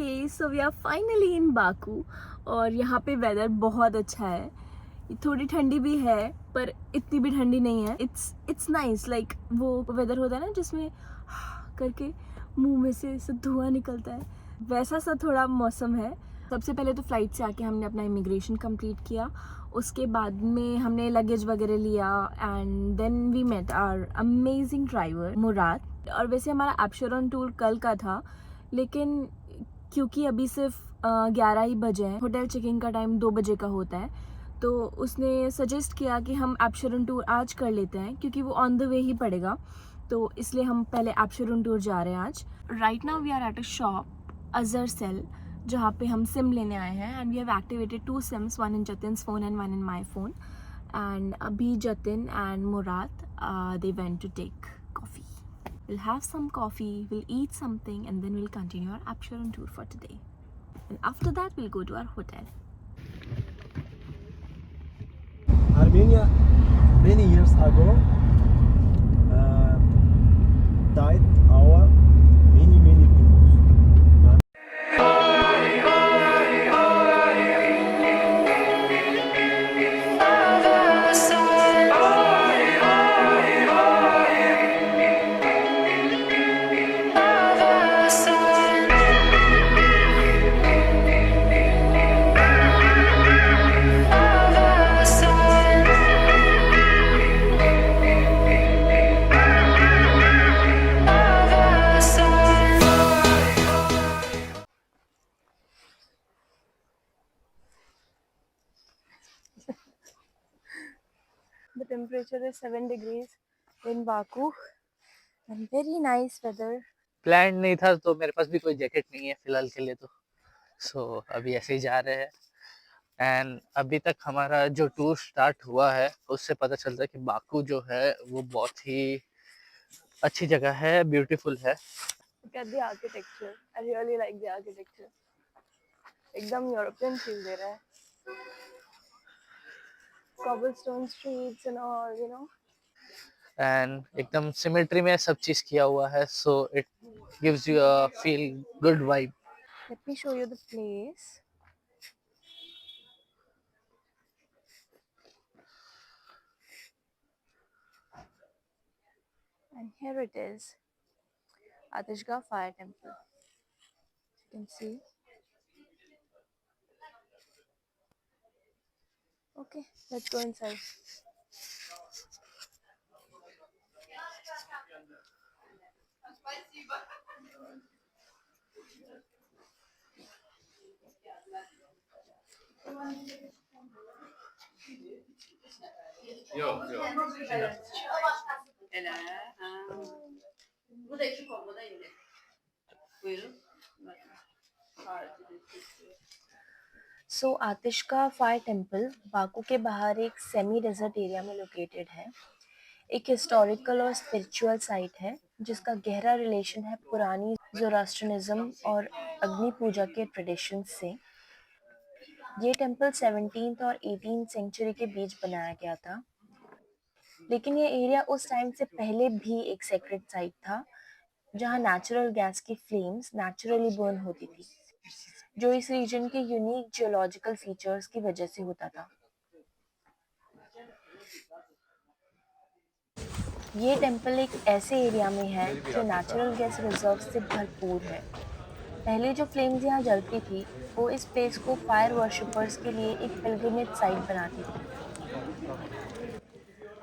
Okay, so we are finally in Baku और यहाँ पे वेदर बहुत अच्छा है. थोड़ी ठंडी भी है पर इतनी भी ठंडी नहीं है. It's nice. लाइक वो वेदर होता है ना जिसमें करके मुंह में से सब धुआं निकलता है, वैसा सा थोड़ा मौसम है. सबसे पहले तो फ्लाइट से आके हमने अपना इमिग्रेशन कंप्लीट किया. उसके बाद में हमने लगेज वगैरह लिया and then we met our amazing driver Murad. और वैसे हमारा एप्शरोन टूर कल का था, लेकिन क्योंकि अभी सिर्फ 11 ही बजे हैं, होटल चेकिंग का टाइम 2 बजे का होता है, तो उसने सजेस्ट किया कि हम एप्शरोन टूर आज कर लेते हैं क्योंकि वो ऑन द वे ही पड़ेगा. तो इसलिए हम पहले एप्शरोन टूर जा रहे हैं आज. Right now we are at a shop Azhar cell, जहाँ पे हम सिम लेने आए हैं and we have activated 2 SIMs, one in Jatin's phone and one in my phone. And अभी Jatin and Murad they went to take coffee. We'll have some coffee, we'll eat something, and then we'll continue our Apsharon tour for today. And after that, we'll go to our hotel. Armenia, many years ago, died our many peoples. The temperature is 7 degrees in Baku and very nice weather. Plan नहीं था तो मेरे पास भी कोई jacket नहीं है फिलहाल के लिए, तो अभी ऐसे ही जा रहे हैं. एंड अभी तक हमारा जो टूर स्टार्ट हुआ है उससे पता चलता है कि बाकू जो है वो बहुत ही अच्छी जगह है, ब्यूटीफुल है. Look at the architecture. I really like the architecture. एकदम यूरोपियन फील दे रहा है. Cobblestone streets and all, you know. And एकदम सिमेट्री में सब चीज किया हुआ है, so it gives you a feel good vibe. Let me show you the place. And here it is, Atishgah Fire Temple. You can see. Okay, let's go inside. So Ateshgah fire temple Baku के बाहर एक semi desert area में located है. एक historical और spiritual site है जिसका गहरा रिलेशन है पुरानी ज़ोरास्ट्रियनिज्म और अग्नि पूजा के ट्रेडिशंस से. ये टेम्पल 17th और 18th सेंचुरी के बीच बनाया गया था, लेकिन ये एरिया उस टाइम से पहले भी एक सेक्रेड साइट था जहाँ नेचुरल गैस की फ्लेम्स नेचुरली बर्न होती थी, जो इस रीजन के यूनिक जियोलॉजिकल फीचर्स की वजह से होता था. ये टेम्पल एक ऐसे एरिया में है जो नेचुरल गैस रिजर्व से भरपूर है. पहले जो फ्लेम्स यहाँ जलती थी वो इस प्लेस को फायर वर्शिपर्स के लिए एक पिलग्रिमेज साइट बनाती थी.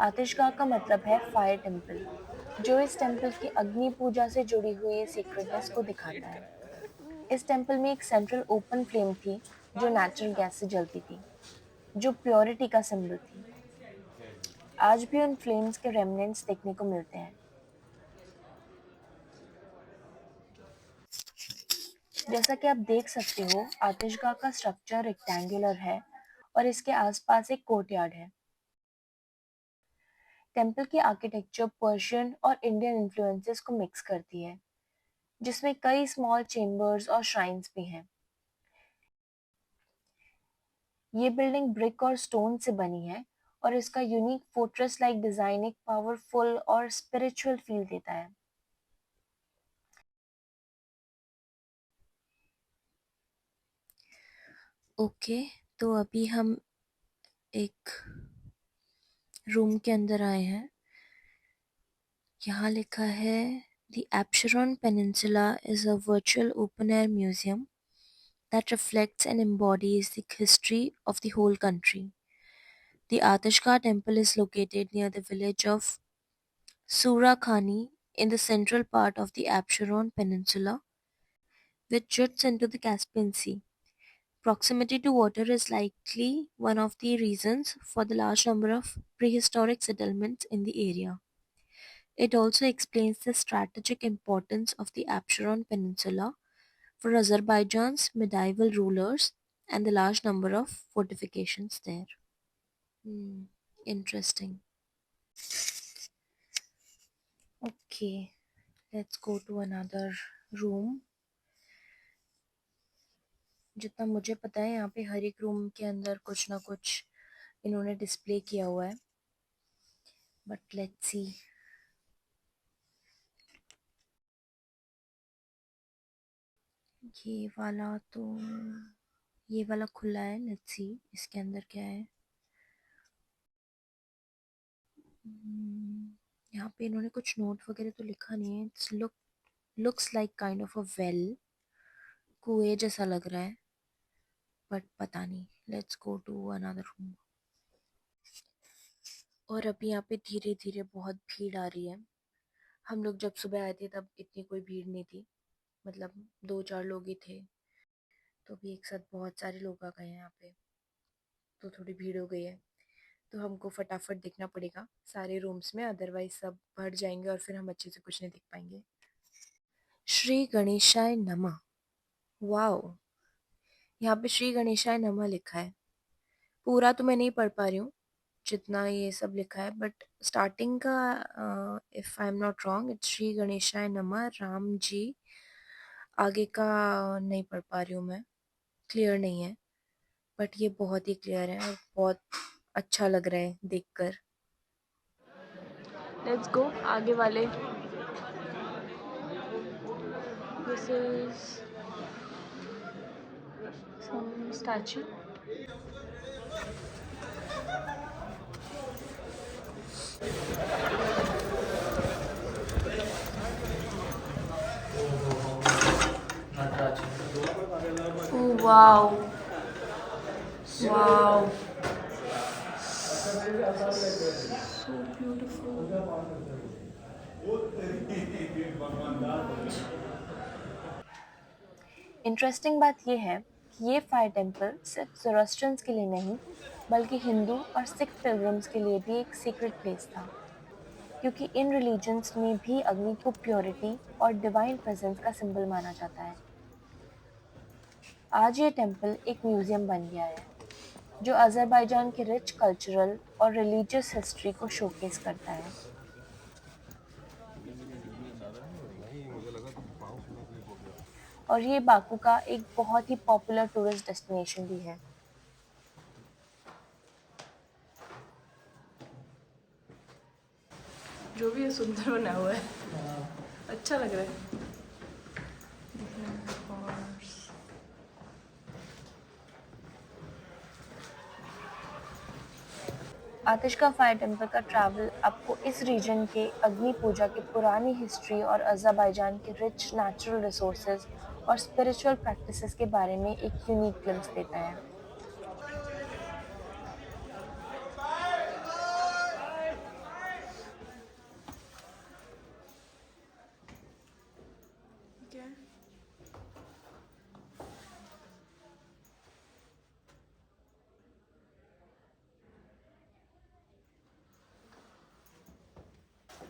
आतिशगाह का मतलब है फायर टेम्पल, जो इस टेम्पल की अग्नि पूजा से जुड़ी हुई सीक्रेटनेस को दिखाता है. इस टेम्पल में एक सेंट्रल ओपन फ्लेम थी जो नेचुरल गैस से जलती थी, जो प्योरिटी का सिंबल थी. आज भी उन फ्लेम्स के रेमनेंट्स देखने को मिलते हैं. जैसा कि आप देख सकते हो, आतिशगाह का स्ट्रक्चर रेक्टेंगुलर है और इसके आसपास एक कोर्टयार्ड है. टेम्पल की आर्किटेक्चर पर्शियन और इंडियन इन्फ्लुएंसेस को मिक्स करती है, जिसमें कई स्मॉल चेम्बर्स और श्राइन्स भी हैं. ये बिल्डिंग ब्रिक और स्टोन से बनी है और इसका यूनिक फोर्ट्रेस लाइक डिजाइन एक पावरफुल और स्पिरिचुअल फील देता है. ओके, तो अभी हम एक रूम के अंदर आए हैं। यहाँ लिखा है The Absheron Peninsula is a virtual open-air museum that reflects and embodies the history of the whole country. The Atashgah temple is located near the village of Surakhani in the central part of the Absheron Peninsula, which juts into the Caspian Sea. Proximity to water is likely one of the reasons for the large number of prehistoric settlements in the area. It also explains the strategic importance of the Absheron Peninsula for Azerbaijan's medieval rulers and the large number of fortifications there. Interesting. Okay, let's go to another room. जितना मुझे पता है यहाँ पे हर एक room के अंदर कुछ ना कुछ इन्होंने डिस्प्ले किया हुआ है, बट लेट्स सी। ये वाला खुला है, लेट्स सी इसके अंदर क्या है। यहाँ पे इन्होंने कुछ नोट वगैरह तो लिखा नहीं है। It's looks like kind of a well, कुएं जैसा लग रहा है, बट पता नहीं। Let's go to another room. और अभी यहाँ पे धीरे धीरे बहुत भीड़ आ रही है। हम लोग जब सुबह आए थे तब इतनी कोई भीड़ नहीं थी, मतलब 2-4 लोग ही थे। तो अभी एक साथ बहुत सारे लोग आ गए हैं यहाँ पे, तो थोड़ी भीड़ हो गई है। तो हमको फटाफट देखना पड़ेगा सारे रूम्स में, अदरवाइज सब भर जाएंगे और फिर हम अच्छे से कुछ नहीं देख पाएंगे। श्री गणेशाय नमः। वाओ, यहाँ पे श्री गणेशाय नमः लिखा है। पूरा तो मैं नहीं पढ़ पा रही हूँ जितना ये सब लिखा है, बट स्टार्टिंग का if I am not wrong it's Shri गणेशाय नमः राम जी। आगे का नहीं पढ़ पा रही हूँ मैं, क्लियर नहीं है, बट ये बहुत ही क्लियर है और बहुत अच्छा लग रहा है देखकर। लेट्स गो आगे वाले। This is some statue. Oh wow. Wow. So beautiful. Interesting बात यह है कि ये फायर टेम्पल सिर्फ ज़ोरास्ट्रियंस के लिए नहीं बल्कि हिंदू और सिख पिलग्रिम्स के लिए भी एक सीक्रेट प्लेस था, क्योंकि इन रिलीजन्स में भी अग्नि को प्योरिटी और डिवाइन प्रेजेंस का सिंबल माना जाता है। आज ये टेम्पल एक म्यूजियम बन गया है जो अज़रबैजान के रिच कल्चरल और रिलीजियस हिस्ट्री को शोकेस करता है। और ये बाकू का एक बहुत ही पॉपुलर टूरिस्ट डेस्टिनेशन भी है। जो भी ये सुंदर बना हुआ है, अच्छा लग रहा है। आतिशगा फायर टेम्पल का ट्रैवल आपको इस रीजन के अग्नि पूजा की पुरानी हिस्ट्री और अज़रबैजान के रिच नेचुरल रिसोर्सेज और स्पिरिचुअल प्रैक्टिसेस के बारे में एक यूनिक ग्लिम्स देता है।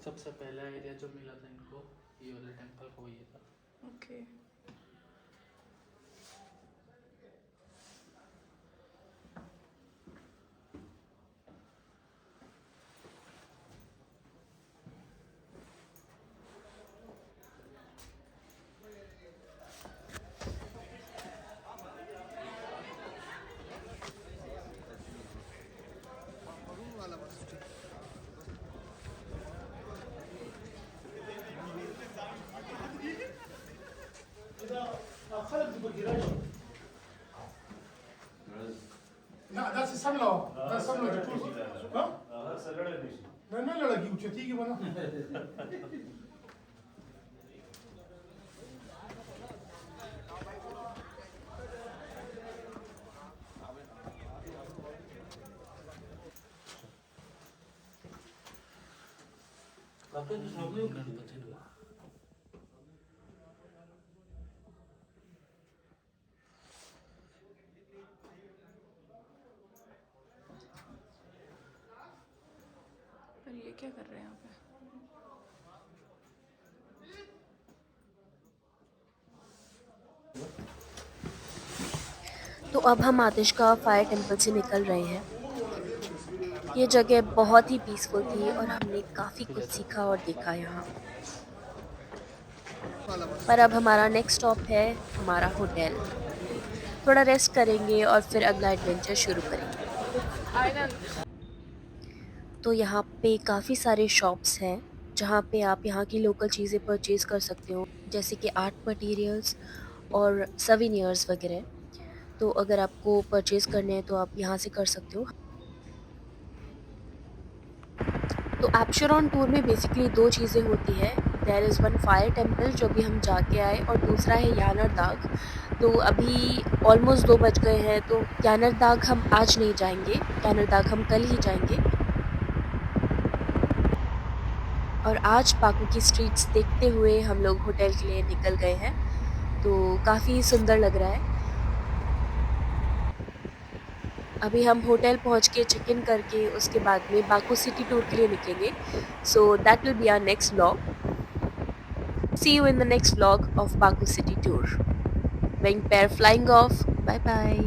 सबसे पहला एरिया जो मिला था इनको ये वाला टेम्पल को ये था। Okay. Hemen lagi uçeti gibi bana. पर ये क्या कर रहे हैं यहाँ पे? तो अब हम आतिशगा फायर टेम्पल से निकल रहे हैं। ये जगह बहुत ही पीसफुल थी और हमने काफ़ी कुछ सीखा और देखा यहाँ। पर अब हमारा नेक्स्ट स्टॉप है हमारा होटल। थोड़ा रेस्ट करेंगे और फिर अगला एडवेंचर शुरू करेंगे। तो यहाँ पे काफ़ी सारे शॉप्स हैं जहाँ पे आप यहाँ की लोकल चीज़ें परचेज़ कर सकते हो, जैसे कि आर्ट मटेरियल्स और सवीनियर्स वगैरह। तो अगर आपको परचेज़ करने हैं तो आप यहाँ से कर सकते हो। तो एप्शरॉन टूर में बेसिकली 2 चीज़ें होती है। There is one fire temple जो अभी हम जाके आए, और दूसरा है यानरदाग। तो अभी ऑलमोस्ट 2 बज गए हैं, तो यानरदाग हम आज नहीं जाएंगे, यानरदाग हम कल ही जाएंगे। और आज बाकू की स्ट्रीट्स देखते हुए हम लोग होटल के लिए निकल गए हैं। तो काफ़ी सुंदर लग रहा है। अभी हम होटल पहुंच के चेक इन करके उसके बाद में बाकू सिटी टूर के लिए निकलेंगे। So that will be our next vlog. See you in the next vlog of Baku city tour. Wing pair flying off. Bye bye.